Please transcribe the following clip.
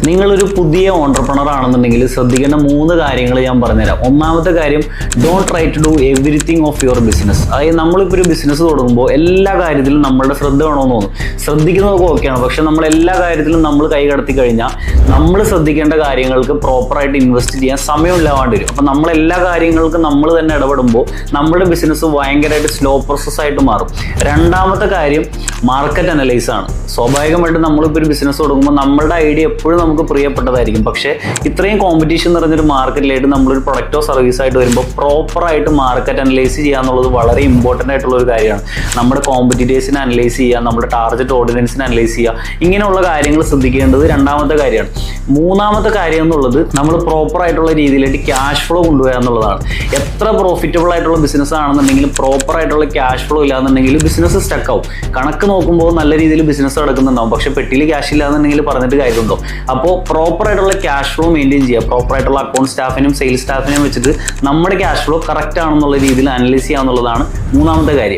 നിങ്ങളൊരു പുതിയ ഓൺട്രപ്രണർ ആണെന്നുണ്ടെങ്കിൽ ശ്രദ്ധിക്കേണ്ട 3 കാര്യങ്ങൾ ഞാൻ പറഞ്ഞുതരാം. ഒന്നാമത്തെ കാര്യം, don't try to do everything of your business. അതായത് നമ്മളിപ്പോൾ ഒരു ബിസിനസ് തുടങ്ങുമ്പോൾ എല്ലാ കാര്യത്തിലും നമ്മളുടെ ശ്രദ്ധ വേണമെന്ന് തോന്നും. ശ്രദ്ധിക്കുന്നതൊക്കെ ഓക്കെയാണ്, പക്ഷെ നമ്മൾ എല്ലാ കാര്യത്തിലും നമ്മൾ കൈ കടത്തി കഴിഞ്ഞാൽ നമ്മൾ ശ്രദ്ധിക്കേണ്ട കാര്യങ്ങൾക്ക് പ്രോപ്പറായിട്ട് ഇൻവെസ്റ്റ് ചെയ്യാൻ സമയമില്ലാണ്ട് വരും. അപ്പം നമ്മളെല്ലാ കാര്യങ്ങൾക്കും നമ്മൾ തന്നെ ഇടപെടുമ്പോൾ നമ്മുടെ ബിസിനസ് ഭയങ്കരമായിട്ട് സ്ലോ പ്രോസസ്സായിട്ട് മാറും. രണ്ടാമത്തെ കാര്യം മാർക്കറ്റ് അനലൈസ് ആണ്. സ്വാഭാവികമായിട്ട് നമ്മളിപ്പോൾ ഒരു ബിസിനസ് തുടങ്ങുമ്പോൾ നമ്മളുടെ ഐഡിയ എപ്പോഴും നമുക്ക് പ്രിയപ്പെട്ടതായിരിക്കും. പക്ഷേ ഇത്രയും കോമ്പറ്റീഷൻ നിറഞ്ഞൊരു മാർക്കറ്റിലായിട്ട് നമ്മളൊരു പ്രൊഡക്റ്റോ സർവീസോ ആയിട്ട് വരുമ്പോൾ പ്രോപ്പറായിട്ട് മാർക്കറ്റ് അനലൈസ് ചെയ്യുക എന്നുള്ളത് വളരെ ഇമ്പോർട്ടൻ്റ് ആയിട്ടുള്ള ഒരു കാര്യമാണ്. നമ്മുടെ കോമ്പറ്റീറ്റേഴ്സിനെ അനലൈസ് ചെയ്യുക, നമ്മുടെ ടാർഗറ്റ് ഓഡിയൻസിനെ അനലൈസ് ചെയ്യുക, ഇങ്ങനെയുള്ള കാര്യങ്ങൾ ശ്രദ്ധിക്കേണ്ടത് രണ്ടാമത്തെ കാര്യമാണ്. മൂന്നാമത്തെ കാര്യം എന്നുള്ളത് നമ്മൾ പ്രോപ്പറായിട്ടുള്ള രീതിയിലായിട്ട് ക്യാഷ് ഫ്ലോ കൊണ്ടുപോകുക എന്നുള്ളതാണ്. എത്ര പ്രോഫിറ്റബിൾ ആയിട്ടുള്ള ബിസിനസ് ആണെന്നുണ്ടെങ്കിലും പ്രോപ്പറായിട്ടുള്ള ക്യാഷ് ഫ്ലോ ഇല്ലാന്നുണ്ടെങ്കിൽ ബിസിനസ് സ്റ്റക്ക് ആവും. കണക്ക് നോക്കുമ്പോൾ നല്ല രീതിയിൽ ബിസിനസ് നടക്കുന്നുണ്ടാവും, പക്ഷേ പെട്ടിയിൽ ക്യാഷ് ഇല്ലാന്നുണ്ടെങ്കിൽ പറഞ്ഞിട്ട് കാര്യമുണ്ടോ? അപ്പോൾ പ്രോപ്പറായിട്ടുള്ള ക്യാഷ് ഫ്ലോ മെയിൻറ്റെയിൻ ചെയ്യുക. പ്രോപ്പറായിട്ടുള്ള അക്കൗണ്ട് സ്റ്റാഫിനും സെയിൽസ് സ്റ്റാഫിനെയും വെച്ചിട്ട് നമ്മുടെ ക്യാഷ് ഫ്ലോ കറക്റ്റ് ആണെന്നുള്ള രീതിയിൽ അനലൈസ് ചെയ്യുക എന്നുള്ളതാണ് മൂന്നാമത്തെ കാര്യം.